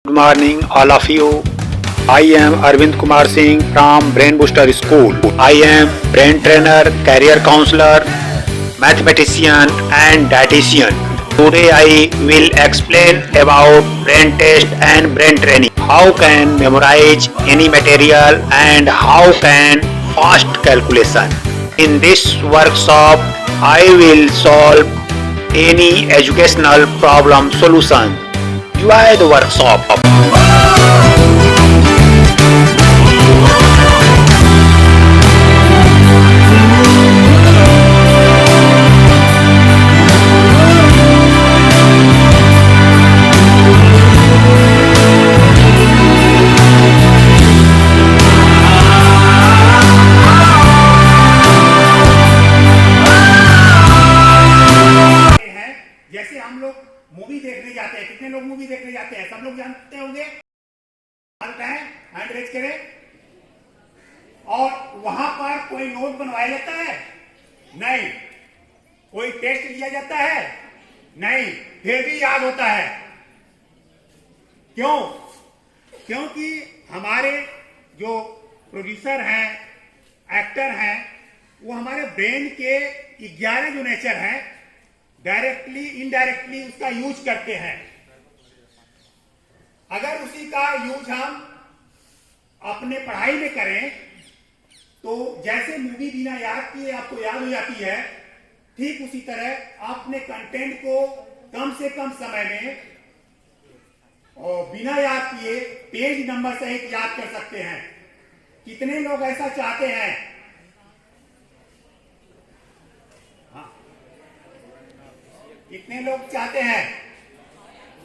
Good morning, all of you. I am Arvind Kumar Singh from Brain Booster School. I am brain trainer, career counselor, mathematician, and dietitian. Today I will explain about brain test and brain training. How can memorize any material and how can fast calculation. In this workshop, I will solve any educational problem solution. Enjoy the workshop. जैसे हम लोग movie देखने जाते हैं, कितने लोग movie देखने जाते हैं? सब लोग जानते होंगे। हैंड रेज करें। और वहां पर कोई नोट बनवाया जाता है? नहीं। कोई टेस्ट लिया जाता है? नहीं। फिर भी याद होता है। क्यों? क्योंकि हमारे जो प्रोड्यूसर हैं, एक्टर हैं, वो हमारे ब्रेन के 11 जो नेचर हैं, डायरेक्टली इनडायरेक्टली उसका यूज करते हैं। अगर उसी का यूज हम अपने पढ़ाई में करें तो जैसे मूवी बिना याद किए आपको याद हो जाती है, ठीक उसी तरह अपने कंटेंट को कम से कम समय में और बिना याद किए पेज नंबर सहित याद कर सकते हैं। कितने लोग ऐसा चाहते हैं? कितने लोग चाहते हैं?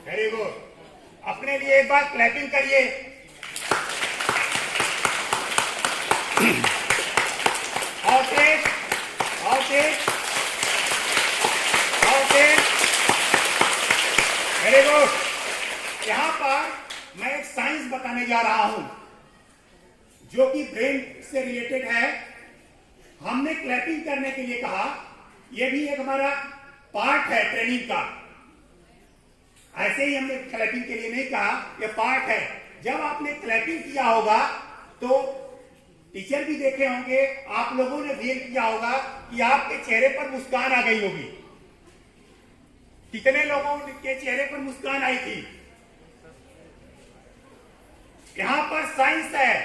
Very good. अपने लिए एक बार क्लैपिंग करिए। और तेज, और तेज, और तेज। Very good. यहां पर मैं एक साइंस बताने जा रहा हूं जो कि ब्रेन से रिलेटेड है। हमने क्लैपिंग करने के लिए कहा, यह भी एक हमारा पार्ट है ट्रेनिंग का। ऐसे ही हमने क्लैपिंग के लिए नहीं कहा, यह पार्ट है। जब आपने क्लैपिंग किया होगा तो टीचर भी देखे होंगे, आप लोगों ने फील किया होगा कि आपके चेहरे पर मुस्कान आ गई होगी। कितने लोगों के चेहरे पर मुस्कान आई थी? यहां पर साइंस है।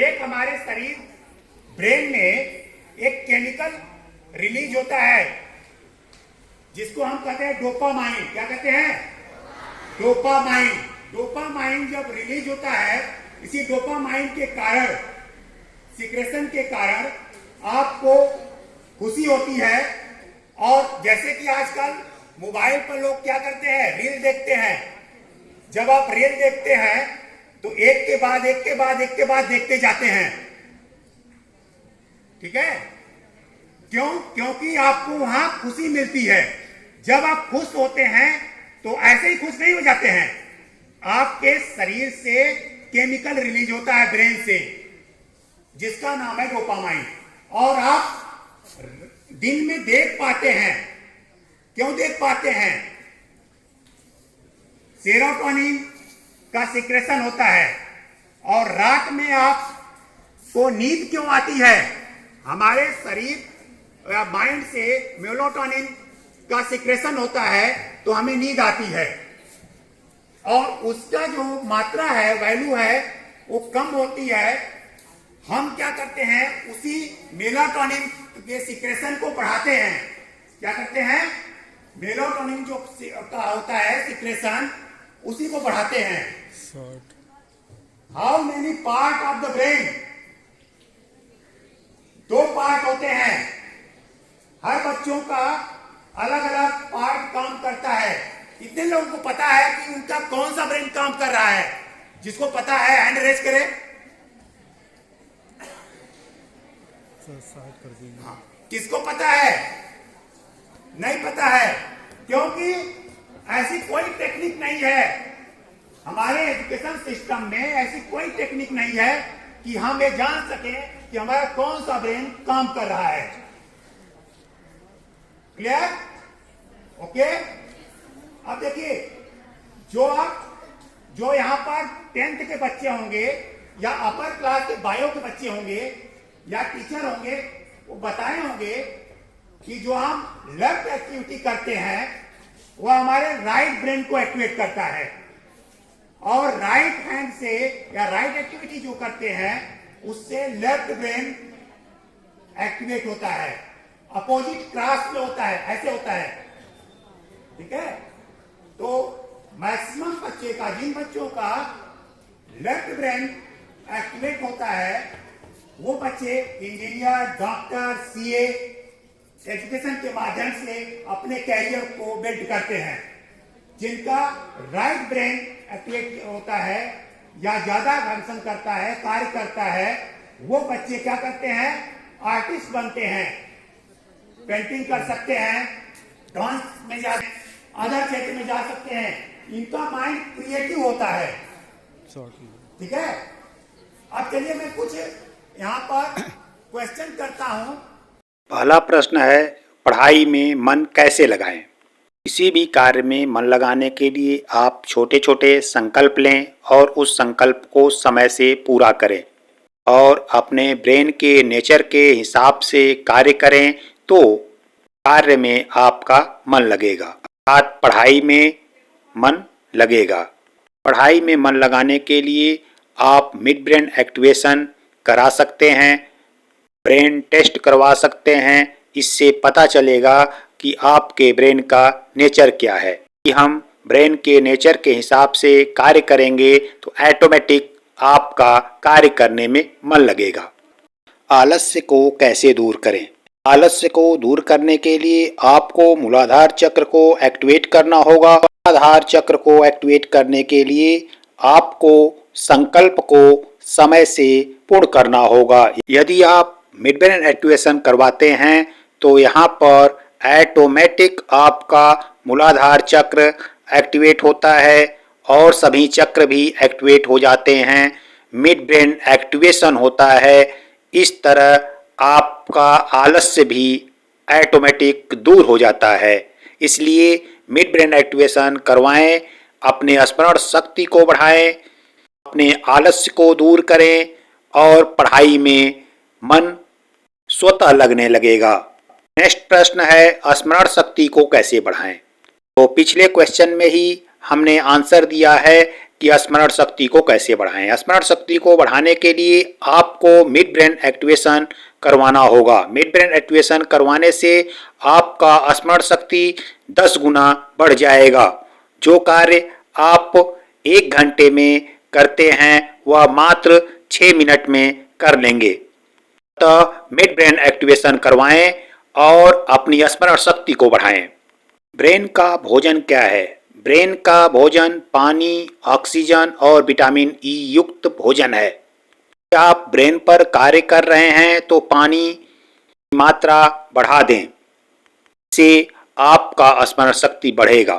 एक हमारे शरीर ब्रेन में एक केमिकल रिलीज होता है जिसको हम कहते हैं डोपामाइन। क्या कहते हैं? डोपामाइन। डोपामाइन जब रिलीज होता है, इसी डोपामाइन के कारण, सिक्रेशन के कारण आपको खुशी होती है। और जैसे कि आजकल मोबाइल पर लोग क्या करते हैं? रील देखते हैं। जब आप रील देखते हैं तो एक के बाद एक के बाद एक के बाद देखते जाते हैं। ठीक है? क्यों? क्योंकि आपको वहां खुशी मिलती है। जब आप खुश होते हैं तो ऐसे ही खुश नहीं हो जाते हैं, आपके शरीर से केमिकल रिलीज होता है ब्रेन से जिसका नाम है डोपामाइन। और आप दिन में देख पाते हैं। क्यों देख पाते हैं? सेरोटोनिन का सिक्रेशन होता है। और रात में आपको नींद क्यों आती है? हमारे शरीर या माइंड से मेलाटोनिन का सिक्रेशन होता है तो हमें नींद आती है। और उसका जो मात्रा है, वैल्यू है, वो कम होती है। हम क्या करते हैं? उसी मेलाटोनिन के सिक्रेशन को बढ़ाते हैं। क्या करते हैं? मेलाटोनिन जो का होता है सिक्रेशन, उसी को बढ़ाते हैं। How many part of the brain? 2 part होते हैं। हर बच्चों का अलग अलग पार्ट काम करता है। कितने लोगों को पता है कि उनका कौन सा ब्रेन काम कर रहा है? जिसको पता है हैंड रेज करें। हाँ। किसको पता है? नहीं पता है। क्योंकि ऐसी कोई टेक्निक नहीं है हमारे एजुकेशन सिस्टम में। ऐसी कोई टेक्निक नहीं है कि हम ये जान सके कि हमारा कौन सा ब्रेन काम कर रहा है। क्लियर? ओके। अब देखिए, जो यहाँ पर 10th के बच्चे होंगे या अपर क्लास के बायो के बच्चे होंगे या टीचर होंगे, वो बताए होंगे कि जो हम लेफ्ट एक्टिविटी करते हैं वो हमारे राइट ब्रेन को एक्टिवेट करता है, और राइट हैंड से या राइट एक्टिविटी जो करते हैं उससे लेफ्ट ब्रेन एक्टिवेट होता है, अपोजिट क्रॉस में होता है, ऐसे होता है। ठीक है, तो मैक्सिमम बच्चे का, जिन बच्चों का लेफ्ट ब्रेन एक्टिवेट होता है वो बच्चे इंजीनियर, डॉक्टर, सीए एजुकेशन के माध्यम से अपने कैरियर को बिल्ड करते हैं। जिनका राइट ब्रेन एक्टिवेट होता है या ज्यादा फंक्शन करता है, कार्य करता है, वो बच्चे क्या करते हैं, आर्टिस्ट बनते हैं, पेंटिंग कर सकते हैं, डांस में जा, अदर क्षेत्र में जा सकते हैं। इनका माइंड क्रिएटिव होता है। ठीक है, अब चलिए मैं कुछ यहाँ पर क्वेश्चन करता हूँ। पहला प्रश्न है, पढ़ाई में मन कैसे लगाएं? किसी भी कार्य में मन लगाने के लिए आप छोटे छोटे संकल्प लें और उस संकल्प को समय से पूरा करें और अपने ब्रेन के नेचर के हिसाब से कार्य करें तो कार्य में आपका मन लगेगा, अर्थात पढ़ाई में मन लगेगा। पढ़ाई में मन लगाने के लिए आप मिड ब्रेन एक्टिवेशन करा सकते हैं, ब्रेन टेस्ट करवा सकते हैं। इससे पता चलेगा कि आपके ब्रेन का नेचर क्या है। कि हम ब्रेन के नेचर के हिसाब से कार्य करेंगे तो ऑटोमेटिक आपका कार्य करने में मन लगेगा। आलस्य को कैसे दूर करें? आलस्य को दूर करने के लिए आपको मूलाधार चक्र को एक्टिवेट करना होगा। मूलाधार चक्र को एक्टिवेट करने के लिए आपको संकल्प को समय से पूर्ण करना होगा। यदि आप मिड ब्रेन एक्टिवेशन करवाते हैं तो यहाँ पर ऑटोमेटिक आपका मूलाधार चक्र एक्टिवेट होता है और सभी चक्र भी एक्टिवेट हो जाते हैं, मिड ब्रेन एक्टिवेशन होता है। इस तरह आपका आलस्य भी ऑटोमेटिक दूर हो जाता है। इसलिए मिड ब्रेन एक्टिवेशन करवाएं, अपने स्मरण शक्ति को बढ़ाएं, अपने आलस्य को दूर करें और पढ़ाई में मन स्वतः लगने लगेगा। नेक्स्ट प्रश्न है, स्मरण शक्ति को कैसे बढ़ाएं? तो पिछले क्वेश्चन में ही हमने आंसर दिया है कि स्मरण शक्ति को कैसे बढ़ाएं। स्मरण शक्ति को बढ़ाने के लिए आपको मिड ब्रेन एक्टिवेशन करवाना होगा। मिड ब्रेन एक्टिवेशन करवाने से आपका स्मरण शक्ति 10 गुना बढ़ जाएगा। जो कार्य आप 1 घंटे में करते हैं वह मात्र 6 मिनट में कर लेंगे। तो मिड ब्रेन एक्टिवेशन करवाएं और अपनी स्मरण शक्ति को बढ़ाएं। ब्रेन का भोजन क्या है? ब्रेन का भोजन पानी, ऑक्सीजन और विटामिन ई युक्त भोजन है। यदि आप ब्रेन पर कार्य कर रहे हैं तो पानी की मात्रा बढ़ा दें, इससे आपका स्मरण शक्ति बढ़ेगा।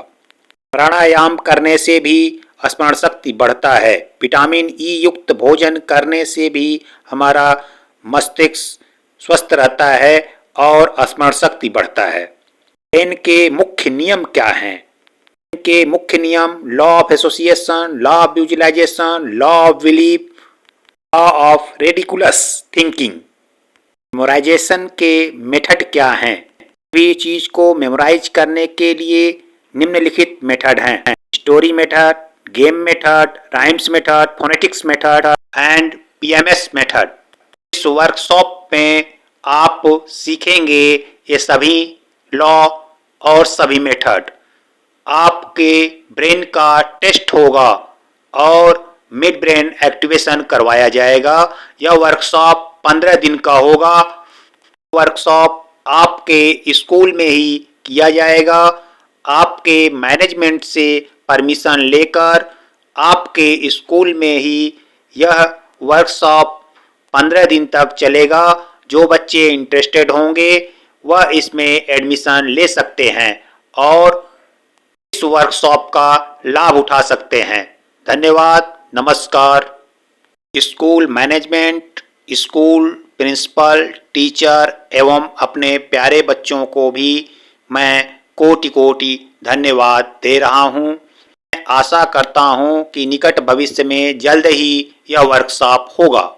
प्राणायाम करने से भी स्मरण शक्ति बढ़ता है। विटामिन ई युक्त भोजन करने से भी हमारा मस्तिष्क स्वस्थ रहता है और स्मरण शक्ति बढ़ता है। ब्रेन के मुख्य नियम क्या हैं? ब्रेन के मुख्य नियम law of association, law of visualisation, law of belief, law of ridiculous thinking. Memorisation के मेथड क्या हैं? भी चीज को मेमोराइज करने के लिए निम्नलिखित मेथड हैं: story method, game method, rhymes method, phonetics method and PMS method. इस वर्कशॉप में आप सीखेंगे ये सभी लॉ और सभी मेथड। आपके ब्रेन का टेस्ट होगा और मिड ब्रेन एक्टिवेशन करवाया जाएगा। यह वर्कशॉप 15 दिन का होगा। वर्कशॉप आपके स्कूल में ही किया जाएगा। आपके मैनेजमेंट से परमिशन लेकर आपके स्कूल में ही यह वर्कशॉप 15 दिन तक चलेगा। जो बच्चे इंटरेस्टेड होंगे वह इसमें एडमिशन ले सकते हैं और इस वर्कशॉप का लाभ उठा सकते हैं। धन्यवाद, नमस्कार। School management, school principal, teacher एवं अपने प्यारे बच्चों को भी मैं कोटि कोटि धन्यवाद दे रहा हूँ। मैं आशा करता हूं कि निकट भविष्य में जल्द ही यह वर्कशॉप होगा।